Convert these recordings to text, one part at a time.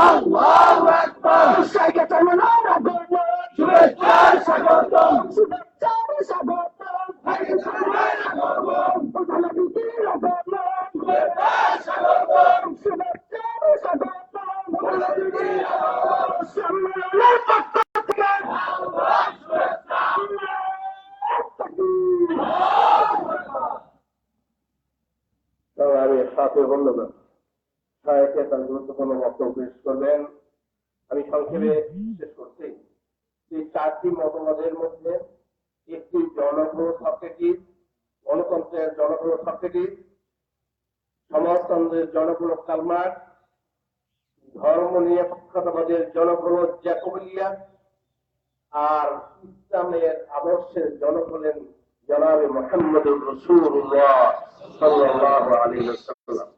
আল্লাহু আকবার। স্বাগতম নববর্ষ, শুভেচ্ছা স্বাগতম, শুভেচ্ছার স্বাগতম, প্রধান অতিথির আগমন, শুভেচ্ছা স্বাগতম, শুভেচ্ছার স্বাগতম, প্রধান অতিথির আগমন, সম্মেলনের পক্ষ থেকে আল্লাহ শুভেচ্ছা। আমি সাথে বন্ধুগণ সাহেবকে তার গুরুত্বপূর্ণ বক্তব্য পেশ করবেন। আমি সংক্ষেপে শেষ করছি। এই চারটি মতবাদের মধ্যে একটি জনপ্রিয় সক্রেটিস, গণতন্ত্রের জনপ্রিয় সক্রেটিস, সমাজতন্ত্রের জনপ্রিয় কার্ল মার্কস, ধর্ম নিরপেক্ষতাবাদের জনপ্রিয় জ্যাকোবিলিয়া, আর ইসলামের আদর্শের জনক হলেন জনাবে মুহাম্মদুর রাসূলুল্লাহ সাল্লাল্লাহু আলাইহি ওয়াসাল্লাম।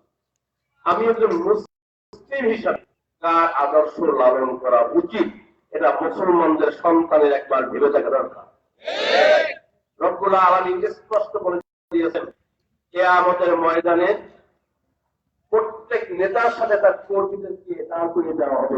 আমি একজন মুসলিম হিসাবে তার আদর্শ লালন করা উচিত, এটা মুসলমানদের সন্তানের একবার ভেবে থাকা দরকার। রব্বুল আলামিন স্পষ্ট করে দিয়েছেন, কিয়ামতের ময়দানে প্রত্যেক নেতার সাথে তার কর্মীদেরকে দাঁড় করিয়ে দেওয়া হবে।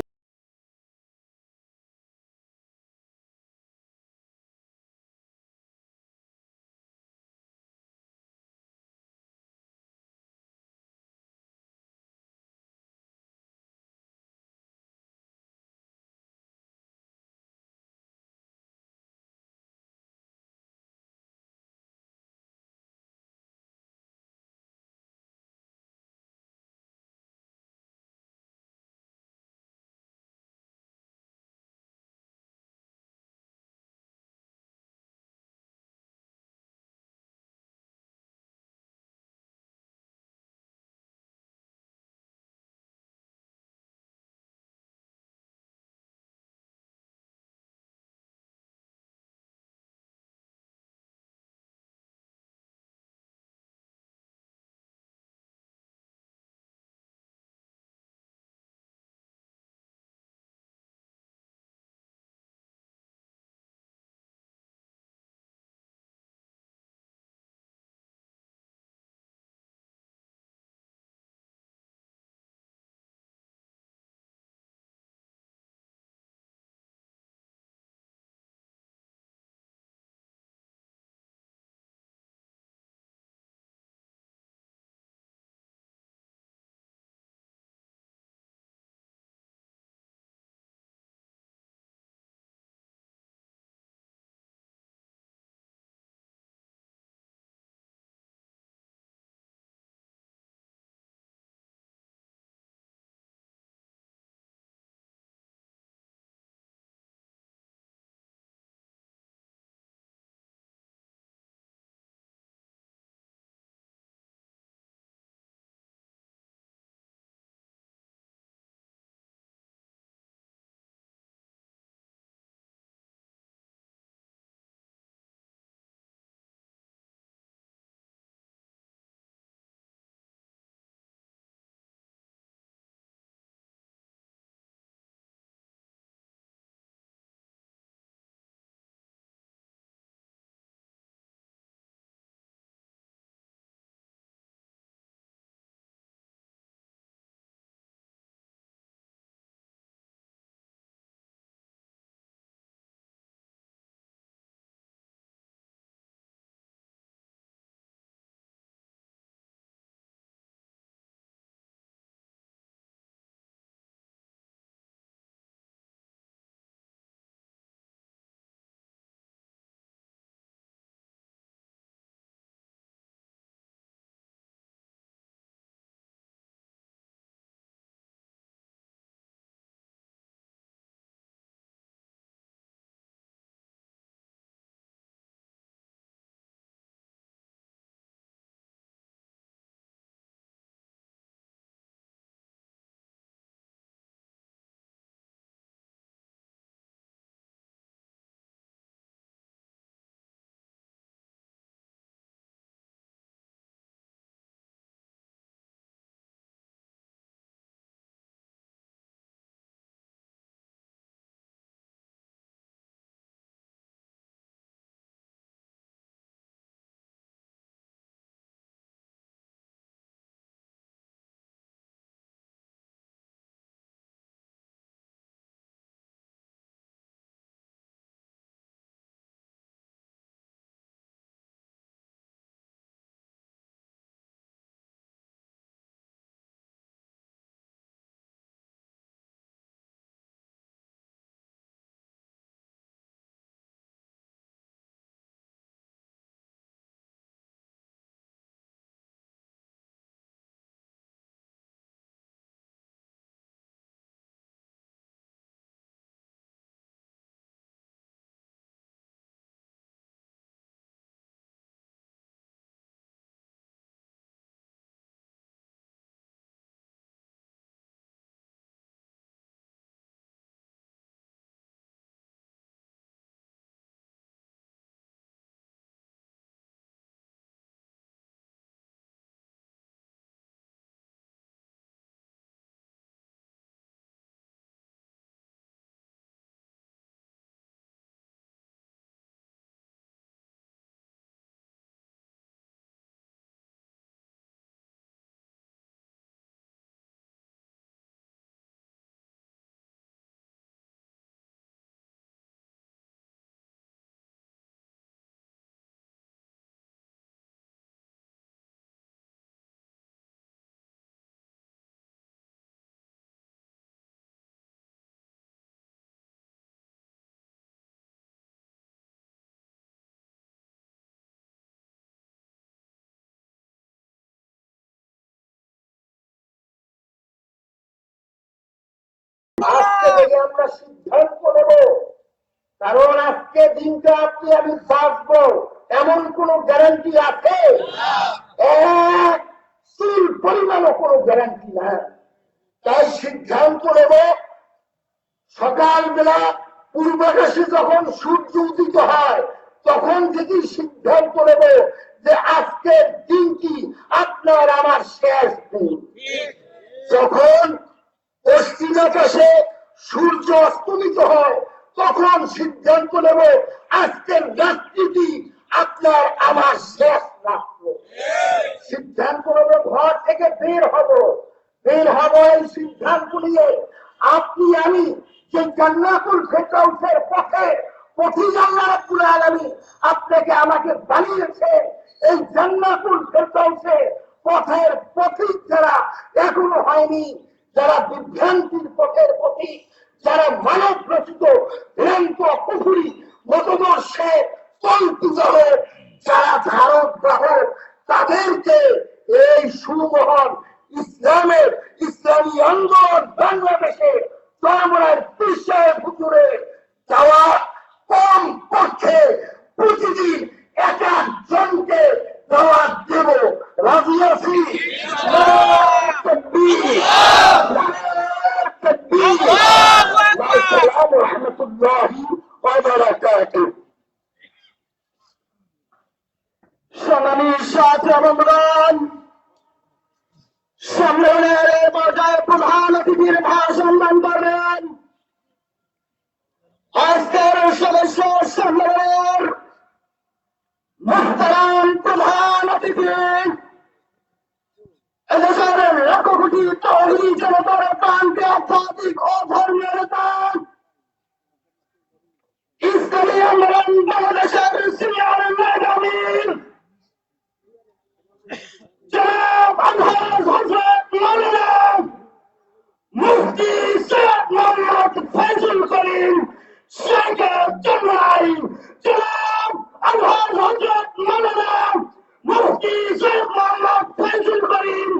সিদ্ধান্ত নেব, কারণ আজকে দিনটা আপনি আমি বাঁচবো এমন কোন গ্যারান্টি আছে? এক চুল পরিমাণও কোনো গ্যারান্টি না। তাই সিদ্ধান্ত নেব, সকালবেলা পূর্বাকাশে যখন সূর্য উদিত হয় তখন থেকে সিদ্ধান্ত নেব যে আজকের দিনটি আপনার আমার শেষ দিন। যখন পশ্চিম আকাশে সূর্য অস্তমিত হয় তখন সিদ্ধান্ত নেব আজকের রাত্রিটি আপনার আমার শেষ রাত্র। সিদ্ধান্ত নেব ঘর থেকে বের হব এই সিদ্ধান্ত নিয়ে আপনি আমি যে জান্নাতুল ফেরদাউসের পথে পথিক আল্লাহ রাব্বুল আলামিন আপনাকে আমাকে বানিয়েছে, এই জান্নাতুল ফেরদাউসে পথের পথিক যারা এখনো হয়নি, যারা বিভ্রান্তির পথের পথিক, যারা মানব রচিত ভ্রান্ত পুকুরি মতদর্শে কল্পিত হয়ে যারা ধারক বাহক, তাদেরকে এই সুমহান ইসলামী আন্দোলন বাংলাদেশে চরমরার বিশ্বের ভিতরে যাওয়া কম পক্ষে প্রতিদিন এক একজনকে দাওয়াত দেব। রাজি আছি? সংগ্রামী সাথী বন্ধুগণ, সম্মেলনের এই পর্যায়ে প্রধান অতিথির ভাষণ দান করবেন আজকের সদস্য সম্মেলনের মুহতারাম প্রধান অতিথি, এদেশের লাখ কোটি তৌহিদি জনতার প্রান্তে আধ্যাত্মিক ও ধর্মীয় নেতা, ইসলামী আন্দোলন বাংলাদেশের সিনিয়র মেধাবী জনাব আলহাজ হযরত মাওলানা মুফতি সৈয়দ মোহাম্মদ ফয়জুল করিম শেখ জন্মাই, জনাব আলহাজ হযরত মাওলানা মুফতি সৈয়দ মোহাম্মদ ফয়জুল করিম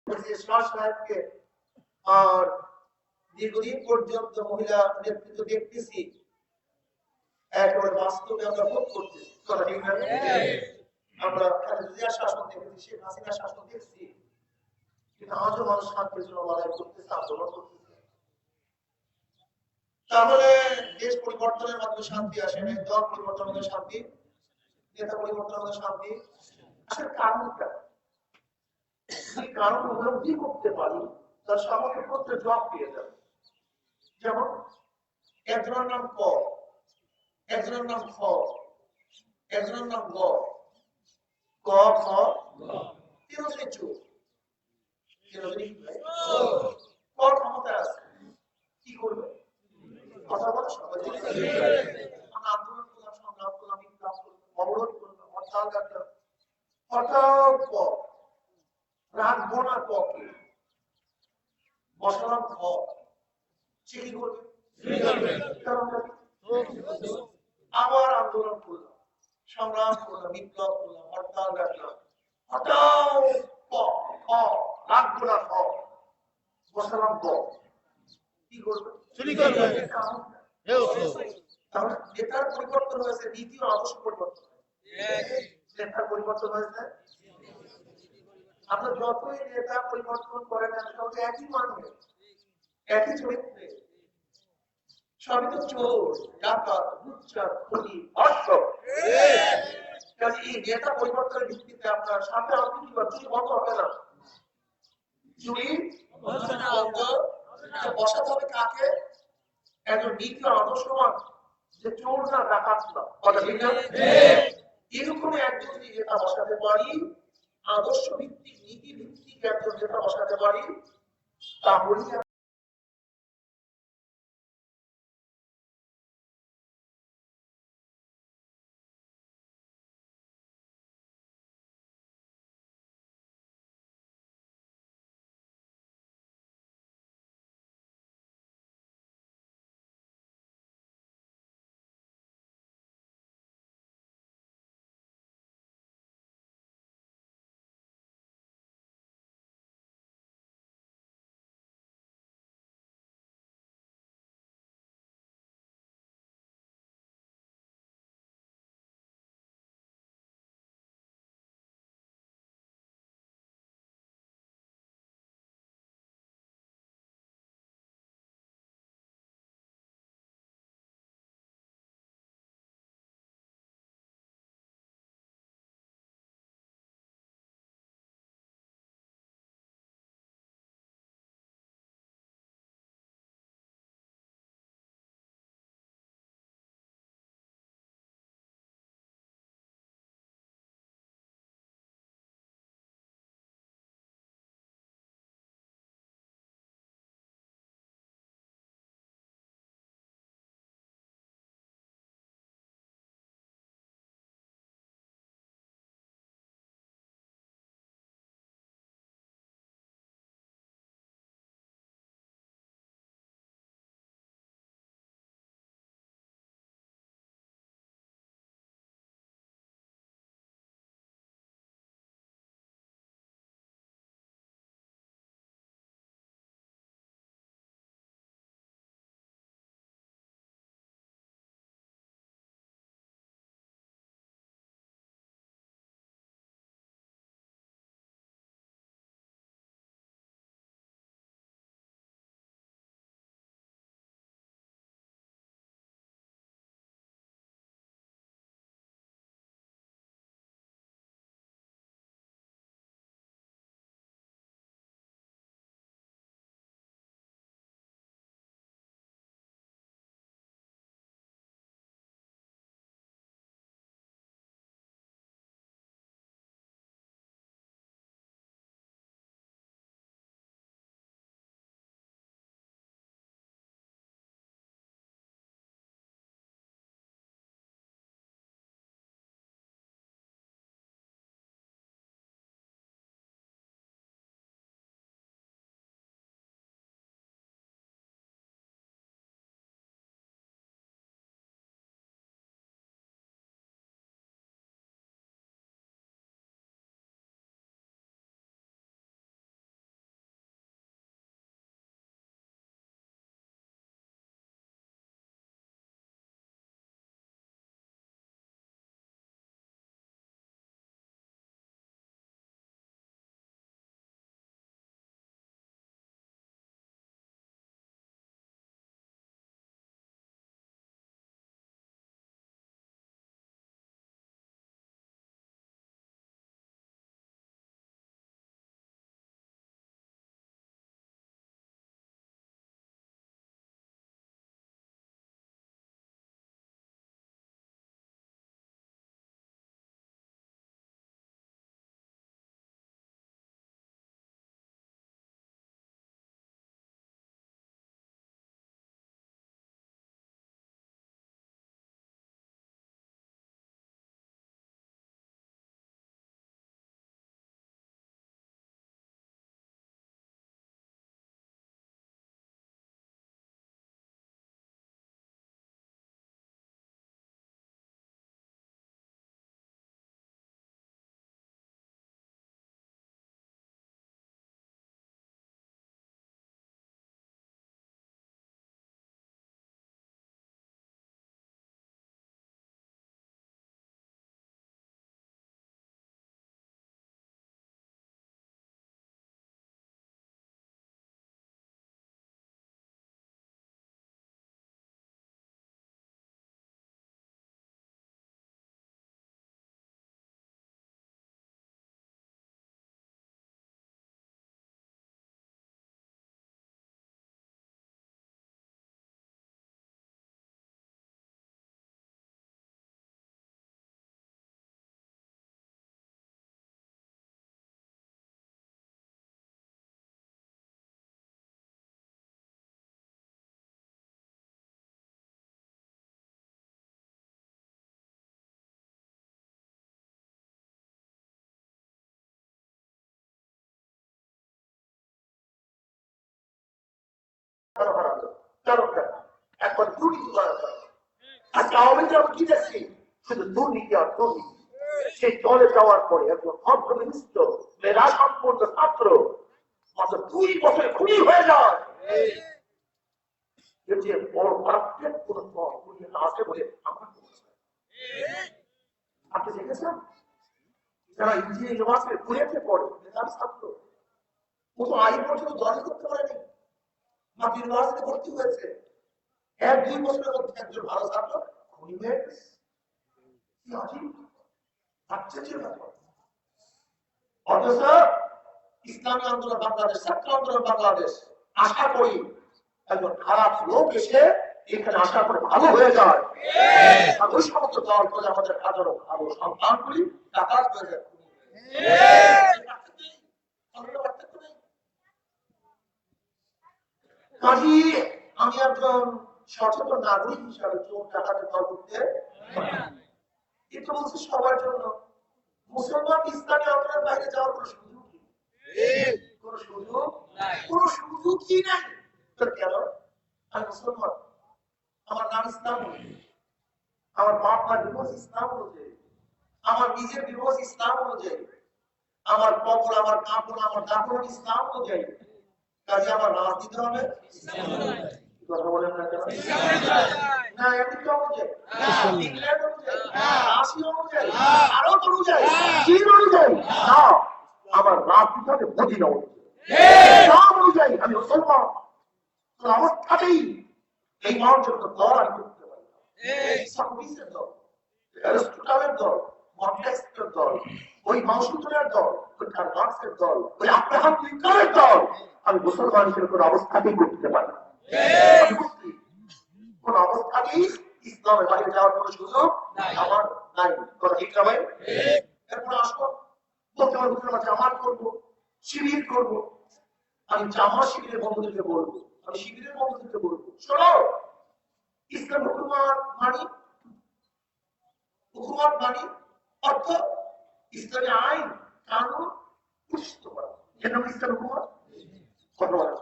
শাহ সাহেবকে আর দীর্ঘদিন পর্যন্ত মহিলা নেতৃত্ব দেখতেছি, একেবারে বাস্তবে আমরা ভোগ করতেছি। কথা ঠিক না? আমরা খালেদা শাসন দেখেছি, শেখ হাসিনা শাসন দেখছি, কিন্তু আজও মানুষ শান্তির জন্য লড়াই করতেছে, আন্দোলন করতেছে। তাহলে দেশ পরিবর্তনের মাধ্যমে শান্তি আসে না, দল পরিবর্তনের মাধ্যমে শান্তি, নেতা পরিবর্তনের মাধ্যমে শান্তি আসলে কারণটা এই কারণ উপলব্ধি করতে পারি, তার সামর্থ্য করতে জবাব পেয়ে যাবে। যেমন একজনের নাম ক, একজনের নাম খ, একজনের নাম গ, ক খ, তিনজনই চোর, তিনজনই ক ক্ষমতা আছে, কি করবে? কথা বলে সবাই আমরা আন্দোলন করলাম, সংগ্রাম করলাম, ইনকাম করলাম, অবরোধ করলাম, হরতাল ডাকলাম, হঠাৎ ক রাখবো না ককে বসালাম খ, সে কি করবে? আবার আন্দোলন করলাম, সংগ্রাম করলাম, বিপ্লব করলাম, হরতাল ডাকলাম, হঠাৎ ক খ রাখবো না খ বসালাম ক, কি করবে? চুরি করবে। তাহলে নেতার পরিবর্তন হয়েছে, নীতি ও আদর্শ পরিবর্তন হয়েছে। নেতার পরিবর্তন হয়েছে, আপনার যতই নেতা পরিবর্তন করেন না সবাই একই মানুষ, একই চরিত্রে, সবই তো চোর, ডাকাত, লুচ্চা, খুনি, ধর্ষক। কাজে এই নেতা পরিবর্তনের ভিত্তিতে আপনার সাথে আপনি কি চুরি বন্ধ হবে না, চুরি বন্ধ বসাতে হবে কাকে? একজন নীতি আদর্শবান, যে চোর না, ডাকাত না, কথা ঠিক না? এরকম একজন নেতা বসাতে পারি, আদর্শ ভিত্তিক, নীতি ভিত্তিক একজন নেতা বসাতে পারি, তাহলে একবার দুর্নীতি করা যায়। আজকে আওয়ামী লীগ আমরা কি দেখছি? শুধু দুর্নীতি আর দুর্নীতি। সেই দলে যাওয়ার পরে একজন অর্থমিনিস্ট মেধা সম্পন্ন ছাত্র মাত্র 2 বছরে খুনি হয়ে যায়। এর যে বড় করাপ্টেড কোন দল আছে বলে আমার আপনি দেখেছেন? যারা ইঞ্জিনিয়ারিং ইউনিভার্সিটি বুয়েটে পড়ে মেধাবী ছাত্র, ও তো আইন পর্যন্ত জয়েন করতে পারেনি, মাত্র ইউনিভার্সিটি ভর্তি হয়েছে, 1-2 বছরের মধ্যে একজন ভালো ছাত্র খুনি হয়ে গেছে। কি আজীব আশ্চর্যের ব্যাপার। অথচ ইসলামী আন্দোলন বাংলাদেশ, ছাত্র আন্দোলন বাংলাদেশ আশা করি একজন খারাপ লোক এসে এখানে আসার পরে ভালো হয়ে যায়, আর ওই সমস্ত দল করে আমাদের হাজারো ভালো সন্তানগুলি ডাকাত হয়ে যায়। কাজী আমি একজন সচেতন নাগরিক হিসাবে চোর ডাকাতের দল করতে কিন্তু বলছি সবার জন্য। মুসলমান ইসলামী আন্দোলনের বাইরে যাওয়ার কোনো সুযোগ কোনো সুযোগই নাই। কেন? আমি মুসলমান, আমার নাম ইসলাম, আমার বাপ মার ডিভোর্স ইসলাম অনুযায়ী, আমার নিজের ডিভোর্স ইসলাম অনুযায়ী, আমার কবর, আমার কাপড়, আমার দাপড় ইসলাম অনুযায়ী। কাজে আমার নাচ দিতে হবে কথা বলেন না কেন? না আমেরিকা অনুযায়ী, ইংল্যান্ড অনুযায়ী, রাশিয়া অনুযায়ী, ভারত অনুযায়ী, চীন অনুযায়ী না, আমার নাচ দিতে হবে মদিনা অনুযায়ী, ইসলাম অনুযায়ী। আমি মুসলমান অবস্থাতেই এই মানুষের দল আমি করতে পারি না। সক্রেটিসের দল, অ্যারিস্টটলের দল, মন্টেস্কিউর দল, ওই মাউসুটনের দল, ওই কার্ল মার্ক্সের দল, ওই আব্রাহাম লিঙ্কনের দল আমি মুসলমান হিসেবে কোন অবস্থাতেই করতে পারি না। কোন অবস্থাতেই ইসলামের বাইরে যাওয়ার কোন সুযোগ আমার নাই। কথা ঠিক না ভাই? এরপর আসবো বলতে পারবো জামাত করবো, শিবির করবো। আমি জামাত শিবিরের বন্ধুদেরকে বলবো, আমি শিবিরের বন্ধুদেরকে বলবো, শোনো, ইসলাম হুকুমত মানি অর্থ ইসলামী আইন কানুন প্রতিষ্ঠিত করা। এর নাম ইসলাম হুকুমত। কথা বলা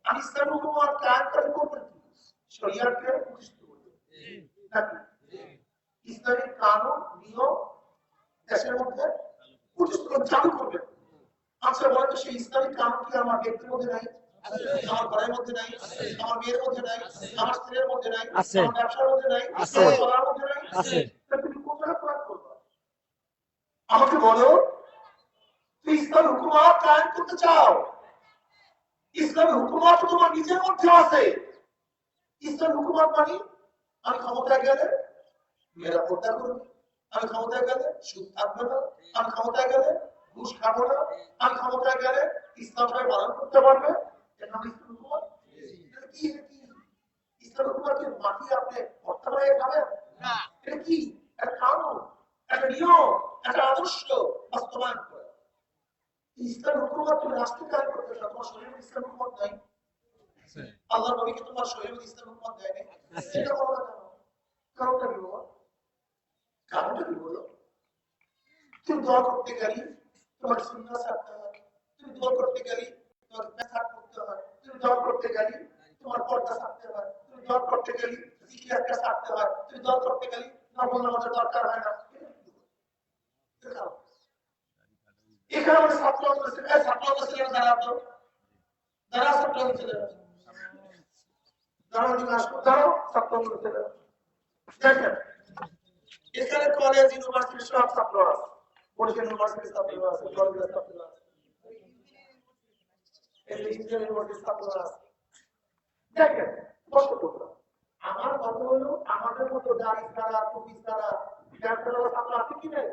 আমি ইসলাম হুকুমত কায়েম করবো, শরিয়াতকে প্রতিষ্ঠিত করবো নাকি ইসলামী কানুন নিয়ম দেশের মধ্যে প্রতিষ্ঠিত চালু করবে। আচ্ছা বলেন তো সেই ইসলামী কানুন কি আমার ব্যক্তির মধ্যে নাই, আমার ঘরের মধ্যে নাই, আমার মেয়ের মধ্যে নাই, আমার স্ত্রীর মধ্যে নাই, আমার ব্যবসার মধ্যে নাই, আমার চলার মধ্যে নাই? তুমি কোন জায়গায় প্রয়োগ করবে? আমাকে বলো, তুমি ইসলাম হুকুমত কায়েম করতে চাও, ইসলামী হুকুমত তোমার নিজের মধ্যে আছে। ইসলাম হুকুমত মানে আমি ক্ষমতায় গেলে মেয়েরা পর্দা করবে, আমি ক্ষমতায় গেলে সুদ থাকবে না, আমি ক্ষমতায় গেলে ঘুষ খাবো না, আমি ক্ষমতায় গেলে ইসলামটাকে পালন করতে পারবে। এর নাম ইসলাম হুকুমত। কি ইসলাম হুকুমতকে মাটি আপনি হত্যা করে খাবেন না, এটা কি একটা কানুন, একটা নিয়ম, একটা আদর্শ বাস্তবায়ন করে। ইসলাম হুকুমত তুমি রাষ্ট্র কায়েম করতে চাও, তোমার শরীরে ইসলাম হুকুমত নাই, আল্লাহ নবীকে তোমার শরীরে ইসলাম হুকুমত দেয় না, সেটা বলো না কেন? কারণটা কি বলো? কারণটা কি বলো? তুমি দোয়া করতে গেলে তোমার সুন্নাহ ছাড়তে হয়, তুমি দোয়া করতে গেলে তোমার মেসাজ করতে হয়, তুমি দোয়া করতে গেলে তোমার পর্দা ছাড়তে হয়, তুমি দোয়া করতে গেলে জিকিরটা ছাড়তে হয়, তুমি দোয়া করতে গেলে নফল নামাজের দরকার হয় না। এখানে আমাদের ছাত্র ছেলেরা দাঁড়াতো, যারা ছাত্র ছেলেরা দাঁড়াও, দিকে আসবো, দাঁড়াও ছাত্র ছেলেরা দেখেন এখানে কলেজ ইউনিভার্সিটির সব ছাত্র আছে, পলিটেকনিক ইউনিভার্সিটির ছাত্র আছে, কলেজের ছাত্র আছে, ইঞ্জিনিয়ারিং ইউনিভার্সিটির ছাত্র আছে। দেখেন কষ্ট করতে আমার কথা হলো আমাদের মতো দাঁড়িয়ে তারা টুপি তারা ছাত্র আছে কি নেই?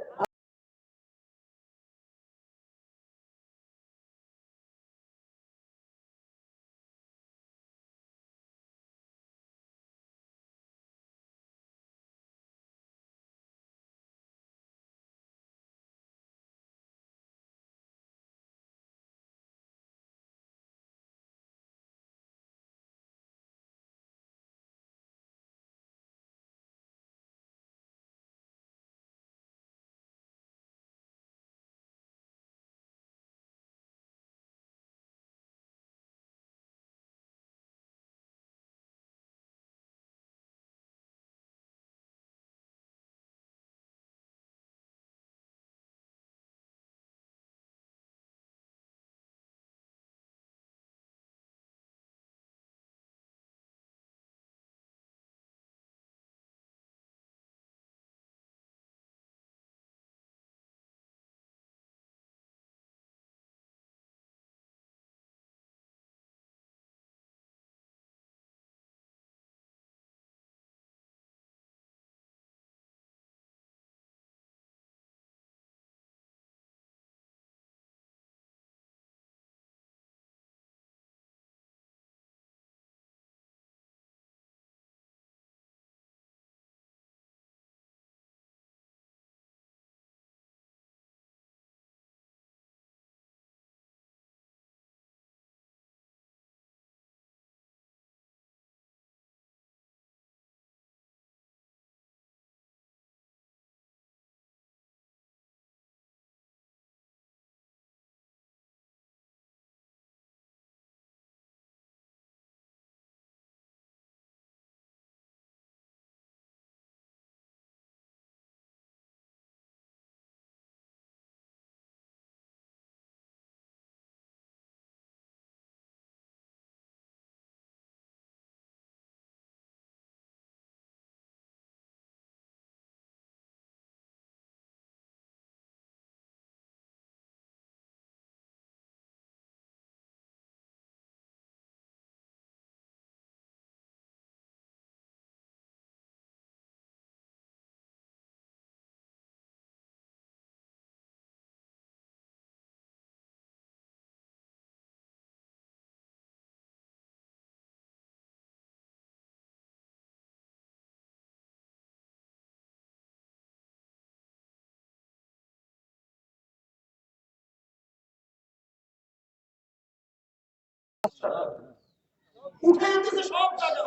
উঠে যেতেছে সব জায়গা,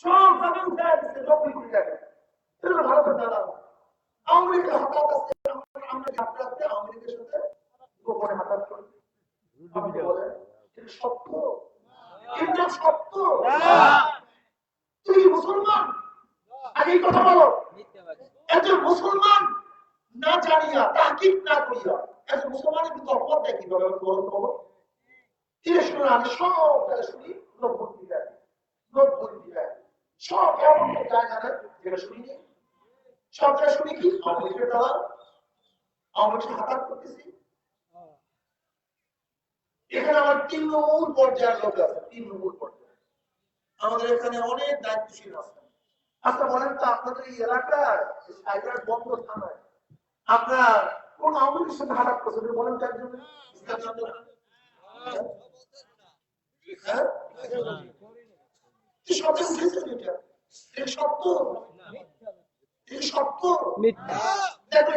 সব জায়গা উঠে যেতেছে, নকল করে যাবে। এটা ভারতের দালাল। আওয়ামী লীগের হাতাত আছে, আমরা যাত্রা আছে আওয়ামী লীগের সাথে গোপনে হাতাত করি। আপনি বলেন এটা সত্য? এটা সত্য? তুমি মুসলমান, আগে এই কথা বলো। একজন মুসলমান না জানিয়া তাকিদ না করিয়া একজন মুসলমানের কিন্তু অপরাধ দেখি বলে বলতে বলো। তিরিশ আমি সব জায়গায় শুনি লোক ভর্তি দেয়, লোক ভর্তি দেয়, সব এমন জায়গা নেই যেটা শুনিনি। সব জায়গায় শুনি কি আওয়ামী লীগের দালাল, আওয়ামী লীগের হাতাত করতেছি। এখানে আমার তৃণমূল পর্যায়ের লোক আছে, তৃণমূল পর্যায়ে আমাদের এখানে অনেক দায়িত্বশীল আছে। আচ্ছা বলেন তো আপনাদের এই এলাকার সাইবার বন্ধ থানায় আপনার কোন আওয়ামী লীগের সাথে হাতাত করছে বলেন তো একজন?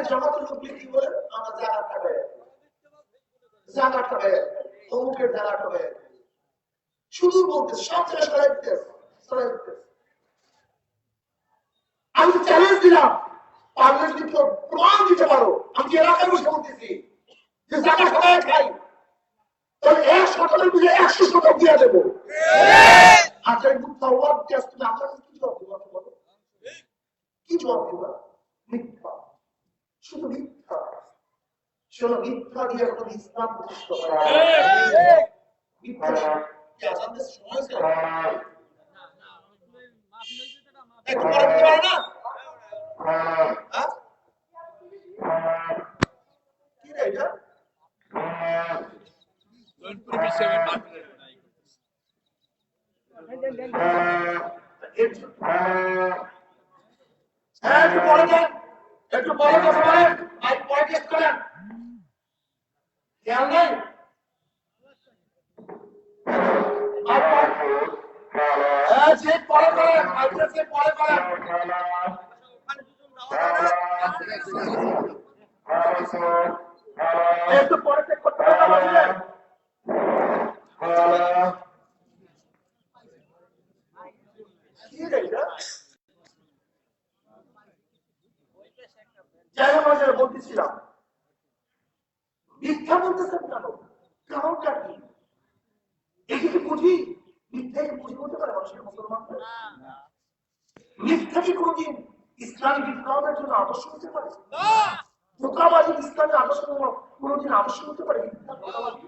জামাতের লোক কি বলে আমরা জায়গাটা হয়ে অমুকের জায়গাটা হয়ে শুধু বলতে সব জায়গায় সরাই দিতে। আমি চ্যালেঞ্জ দিলাম, পারলে যদি কেউ প্রমাণ দিতে পারো, আমি এলাকায় বসে বলতেছি যে জায়গা সবাই খাই, তাহলে 1 শতকের বুঝে 100 শতক দিয়ে দেবো। আচ্ছা মিথ্যা ওয়ার্ড দিয়ে আসলে আমরা কি জবাব দেবো? বলো কি জবাব দেবো? মিথ্যা, শুধু মিথ্যা। শোনো, মিথ্যা দিয়ে এখন ইসলাম প্রতিষ্ঠা করা মিথ্যা কি আজানদের সময় ছিল একটু পরে দিতে পারে না? কি রে এটা? একটু পরে দেন, একটু পরে কথা বলেন, আর পরে টেস্ট করেন। খেয়াল নেই? পরে করেন, পরে করেন। একটু পরে চেক করতে হবে। বলতেছিলাম মিথ্যা বলতেছেন কেন? কারণটা কি? এদিকে বুঝি মিথ্যাকে বুঝি বলতে পারে মানুষের মুসলমানদের? মিথ্যা কি কোনদিন ইসলামী বিপ্লবের জন্য আদর্শ হতে পারে? ধোঁকাবাজি ইসলামের আদর্শ কোনদিন আদর্শ হতে পারে? মিথ্যা ধোঁকাবাজি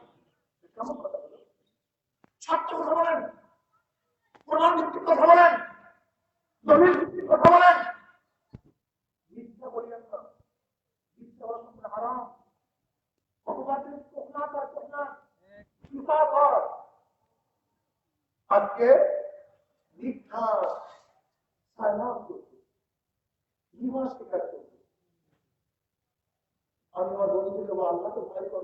কেমন কথা বলেন? সত্য কথা বলেন, প্রমাণ ভিত্তিক কথা বলেন, দলিল ভিত্তিক কথা বলেন। মিথ্যা বলিয়েন না, মিথ্যা বলা সম্পূর্ণ হারাম। অপবাদের চোখ না তার চোখ না আজকে মিথ্যা সাইনাস করছে, শেখাচ্ছে। আমি আমার বন্ধুকে আল্লাহকে ভয় করো।